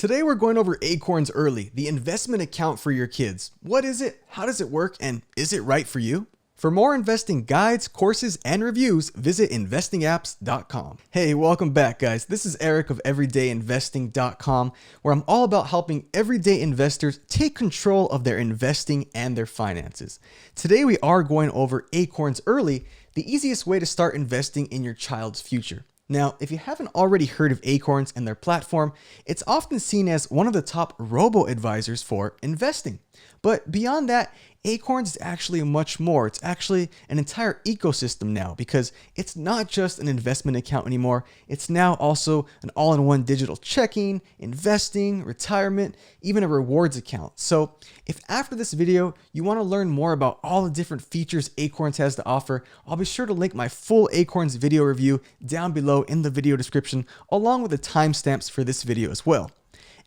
Today we're going over Acorns Early, the investment account for your kids. What is it? How does it work? And is it right for you? For more investing guides, courses, and reviews, visit investingapps.com. Hey, welcome back, guys. This is Eric of everydayinvesting.com, where I'm all about helping everyday investors take control of their investing and their finances. Today we are going over Acorns Early, the easiest way to start investing in your child's future. Now, if you haven't already heard of Acorns and their platform, it's often seen as one of the top robo-advisors for investing. But beyond that, Acorns is actually much more. It's actually an entire ecosystem now because it's not just an investment account anymore. It's now also an all-in-one digital checking, investing, retirement, even a rewards account. So if after this video you want to learn more about all the different features Acorns has to offer, I'll be sure to link my full Acorns video review down below in the video description, along with the timestamps for this video as well.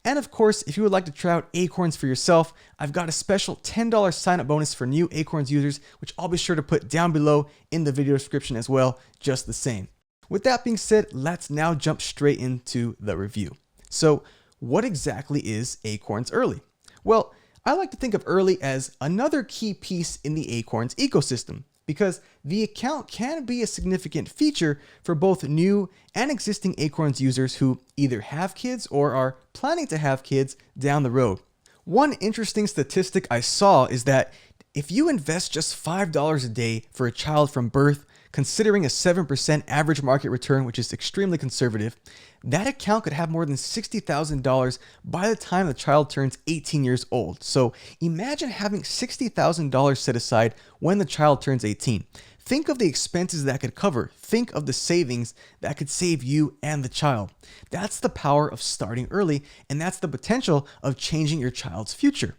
And of course, if you would like to try out Acorns for yourself, I've got a special $10 sign-up bonus for new Acorns users, which I'll be sure to put down below in the video description as well, just the same. With that being said, let's now jump straight into the review. So, what exactly is Acorns Early? Well, I like to think of Early as another key piece in the Acorns ecosystem, because the account can be a significant feature for both new and existing Acorns users who either have kids or are planning to have kids down the road. One interesting statistic I saw is that if you invest just $5 a day for a child from birth, considering a 7% average market return, which is extremely conservative, that account could have more than $60,000 by the time the child turns 18 years old. So imagine having $60,000 set aside when the child turns 18. Think of the expenses that could cover. Think of the savings that could save you and the child. That's the power of starting early, and that's the potential of changing your child's future.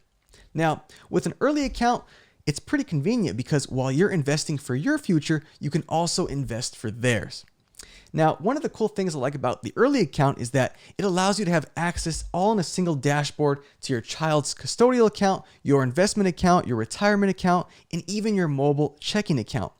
Now, with an early account, it's pretty convenient because while you're investing for your future, you can also invest for theirs. Now, one of the cool things I like about the early account is that it allows you to have access all in a single dashboard to your child's custodial account, your investment account, your retirement account, and even your mobile checking account.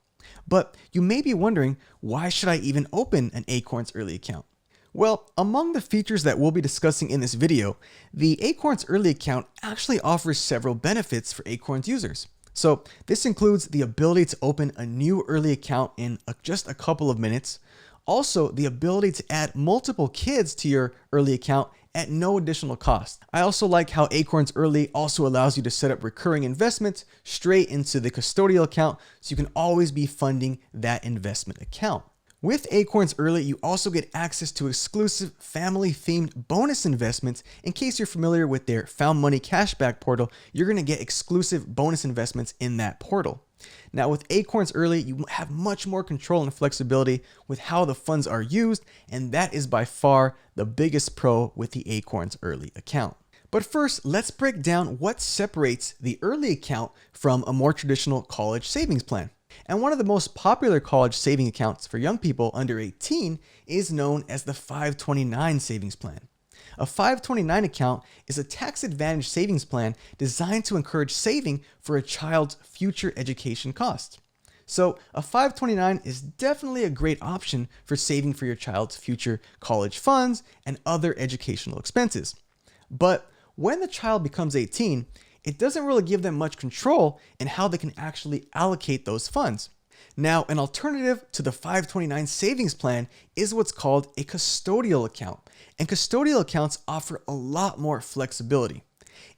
But you may be wondering, why should I even open an Acorns Early account? Well, among the features that we'll be discussing in this video, the Acorns Early account actually offers several benefits for Acorns users. So this includes the ability to open a new early account in just a couple of minutes. Also, the ability to add multiple kids to your early account at no additional cost. I also like how Acorns Early also allows you to set up recurring investments straight into the custodial account, so you can always be funding that investment account. With Acorns Early, you also get access to exclusive family-themed bonus investments. In case you're familiar with their Found Money Cashback portal, you're going to get exclusive bonus investments in that portal. Now, with Acorns Early, you have much more control and flexibility with how the funds are used, and that is by far the biggest pro with the Acorns Early account. But first, let's break down what separates the early account from a more traditional college savings plan. And one of the most popular college saving accounts for young people under 18 is known as the 529 savings plan. A 529 account is a tax-advantaged savings plan designed to encourage saving for a child's future education costs. So a 529 is definitely a great option for saving for your child's future college funds and other educational expenses. But when the child becomes 18, it doesn't really give them much control in how they can actually allocate those funds. Now, an alternative to the 529 savings plan is what's called a custodial account, and custodial accounts offer a lot more flexibility.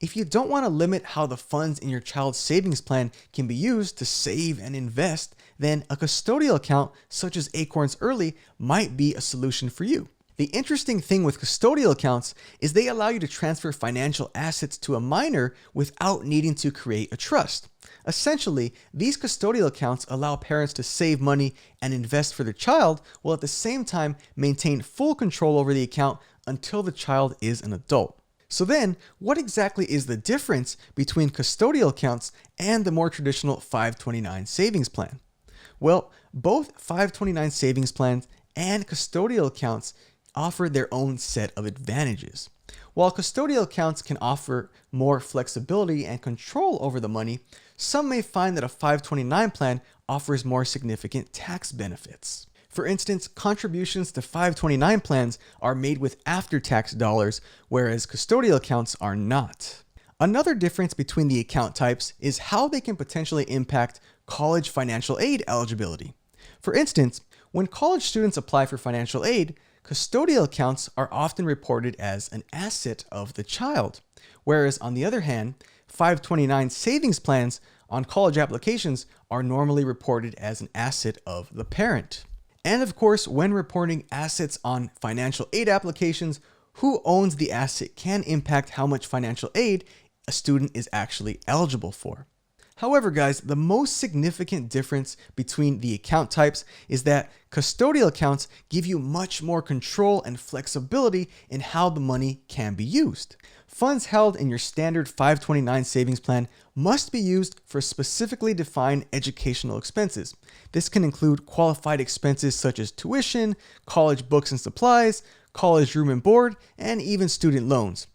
If you don't want to limit how the funds in your child's savings plan can be used to save and invest, then a custodial account such as Acorns Early might be a solution for you. The interesting thing with custodial accounts is they allow you to transfer financial assets to a minor without needing to create a trust. Essentially, these custodial accounts allow parents to save money and invest for their child, while at the same time maintain full control over the account until the child is an adult. So then, what exactly is the difference between custodial accounts and the more traditional 529 savings plan? Well, both 529 savings plans and custodial accounts offer their own set of advantages. While custodial accounts can offer more flexibility and control over the money, some may find that a 529 plan offers more significant tax benefits. For instance, contributions to 529 plans are made with after-tax dollars, whereas custodial accounts are not. Another difference between the account types is how they can potentially impact college financial aid eligibility. For instance, when college students apply for financial aid, custodial accounts are often reported as an asset of the child, whereas on the other hand, 529 savings plans on college applications are normally reported as an asset of the parent. And of course, when reporting assets on financial aid applications, who owns the asset can impact how much financial aid a student is actually eligible for. However, guys, the most significant difference between the account types is that custodial accounts give you much more control and flexibility in how the money can be used. Funds held in your standard 529 savings plan must be used for specifically defined educational expenses. This can include qualified expenses such as tuition, college books and supplies, college room and board, and even student loans.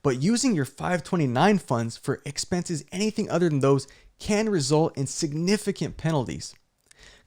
But using your 529 funds for expenses anything other than those can result in significant penalties.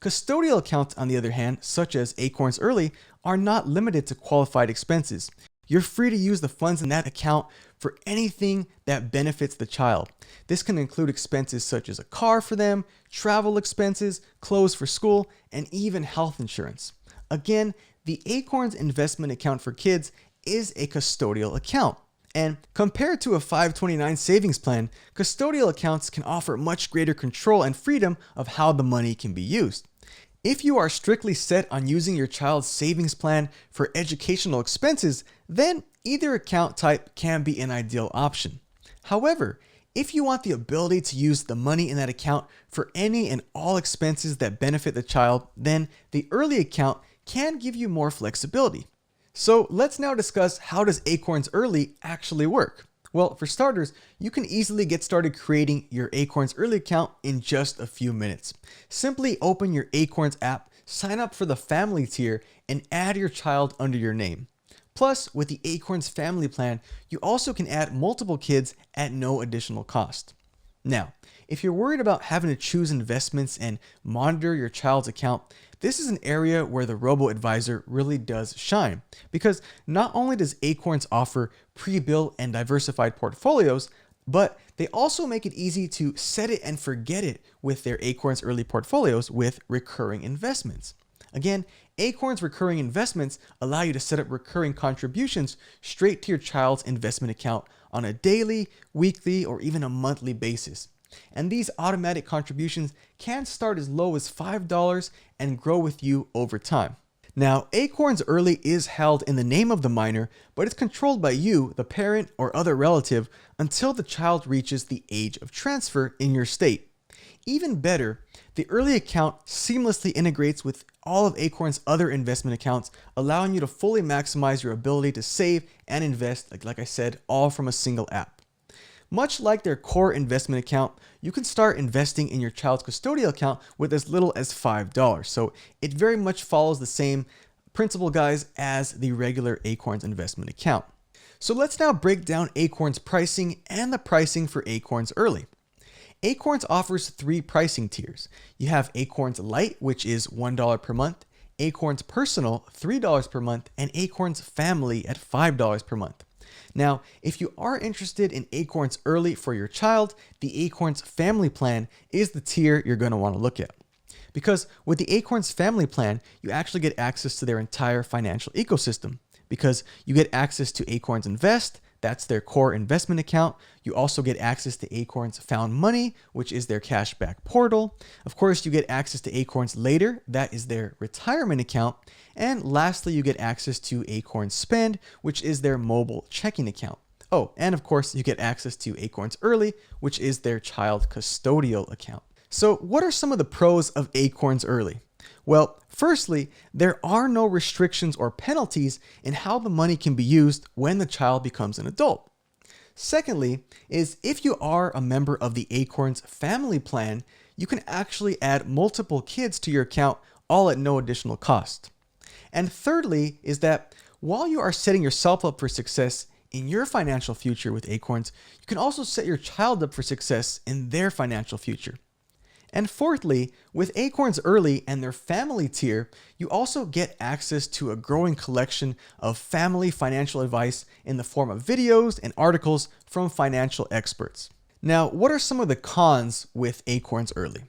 Custodial accounts, on the other hand, such as Acorns Early, are not limited to qualified expenses. You're free to use the funds in that account for anything that benefits the child. This can include expenses such as a car for them, travel expenses, clothes for school, and even health insurance. Again, the Acorns investment account for kids is a custodial account. And compared to a 529 savings plan, custodial accounts can offer much greater control and freedom of how the money can be used. If you are strictly set on using your child's savings plan for educational expenses, then either account type can be an ideal option. However, if you want the ability to use the money in that account for any and all expenses that benefit the child, then the early account can give you more flexibility. So let's now discuss, how does Acorns Early actually work? Well, for starters, you can easily get started creating your Acorns Early account in just a few minutes. Simply open your Acorns app, sign up for the family tier, and add your child under your name. Plus, with the Acorns family plan, you also can add multiple kids at no additional cost. Now, if you're worried about having to choose investments and monitor your child's account, this is an area where the robo-advisor really does shine, because not only does Acorns offer pre-built and diversified portfolios, but they also make it easy to set it and forget it with their Acorns Early portfolios with recurring investments. Again, Acorns recurring investments allow you to set up recurring contributions straight to your child's investment account on a daily, weekly, or even a monthly basis. And these automatic contributions can start as low as $5 and grow with you over time. Now, Acorns Early is held in the name of the minor, but it's controlled by you, the parent or other relative, until the child reaches the age of transfer in your state. Even better, the early account seamlessly integrates with all of Acorn's other investment accounts, allowing you to fully maximize your ability to save and invest, like I said, all from a single app. Much like their core investment account, you can start investing in your child's custodial account with as little as $5. So it very much follows the same principle, guys, as the regular Acorns investment account. So let's now break down Acorns pricing and the pricing for Acorns Early. Acorns offers 3 pricing tiers. You have Acorns Lite, which is $1 per month, Acorns Personal, $3 per month, and Acorns Family at $5 per month. Now, if you are interested in Acorns Early for your child, the Acorns Family Plan is the tier you're going to want to look at. Because with the Acorns Family Plan, you actually get access to their entire financial ecosystem. Because you get access to Acorns Invest, that's their core investment account. You also get access to Acorns Found Money, which is their cashback portal. Of course, you get access to Acorns Later, that is their retirement account. And lastly, you get access to Acorns Spend, which is their mobile checking account. Oh, and of course, you get access to Acorns Early, which is their child custodial account. So what are some of the pros of Acorns Early? Well, firstly, there are no restrictions or penalties in how the money can be used when the child becomes an adult. Secondly, is if you are a member of the Acorns Family Plan, you can actually add multiple kids to your account, all at no additional cost. And thirdly, is that while you are setting yourself up for success in your financial future with Acorns, you can also set your child up for success in their financial future. And fourthly, with Acorns Early and their family tier, you also get access to a growing collection of family financial advice in the form of videos and articles from financial experts. Now, what are some of the cons with Acorns Early?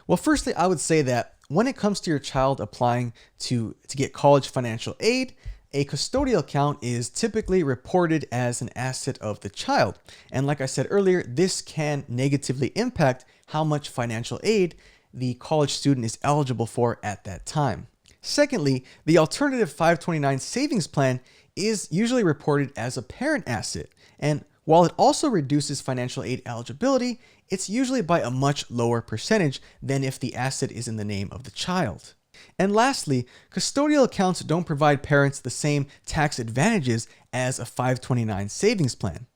Well, firstly, I would say that when it comes to your child applying to get college financial aid, a custodial account is typically reported as an asset of the child. And like I said earlier, this can negatively impact how much financial aid the college student is eligible for at that time. Secondly, the alternative 529 savings plan is usually reported as a parent asset. And while it also reduces financial aid eligibility, it's usually by a much lower percentage than if the asset is in the name of the child. And lastly, custodial accounts don't provide parents the same tax advantages as a 529 savings plan.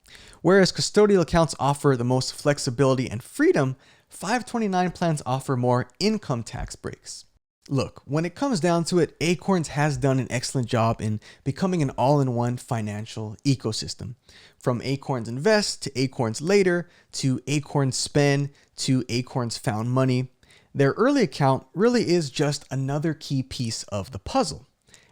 Whereas custodial accounts offer the most flexibility and freedom, 529 plans offer more income tax breaks. Look, when it comes down to it, Acorns has done an excellent job in becoming an all-in-one financial ecosystem. From Acorns Invest to Acorns Later to Acorns Spend to Acorns Found Money, their early account really is just another key piece of the puzzle.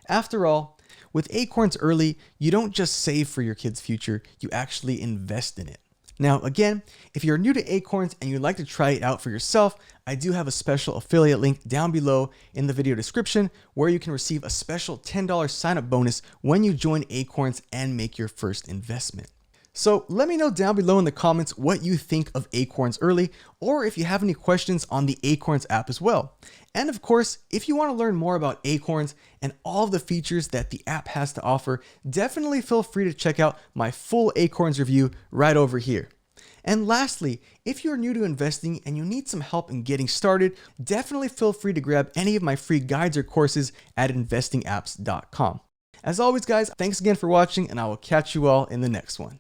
After all, with Acorns Early, you don't just save for your kid's future, you actually invest in it. Now, again, if you're new to Acorns and you'd like to try it out for yourself, I do have a special affiliate link down below in the video description where you can receive a special $10 sign-up bonus when you join Acorns and make your first investment. So let me know down below in the comments what you think of Acorns Early, or if you have any questions on the Acorns app as well. And of course, if you want to learn more about Acorns and all of the features that the app has to offer, definitely feel free to check out my full Acorns review right over here. And lastly, if you're new to investing and you need some help in getting started, definitely feel free to grab any of my free guides or courses at investingapps.com. As always, guys, thanks again for watching, and I will catch you all in the next one.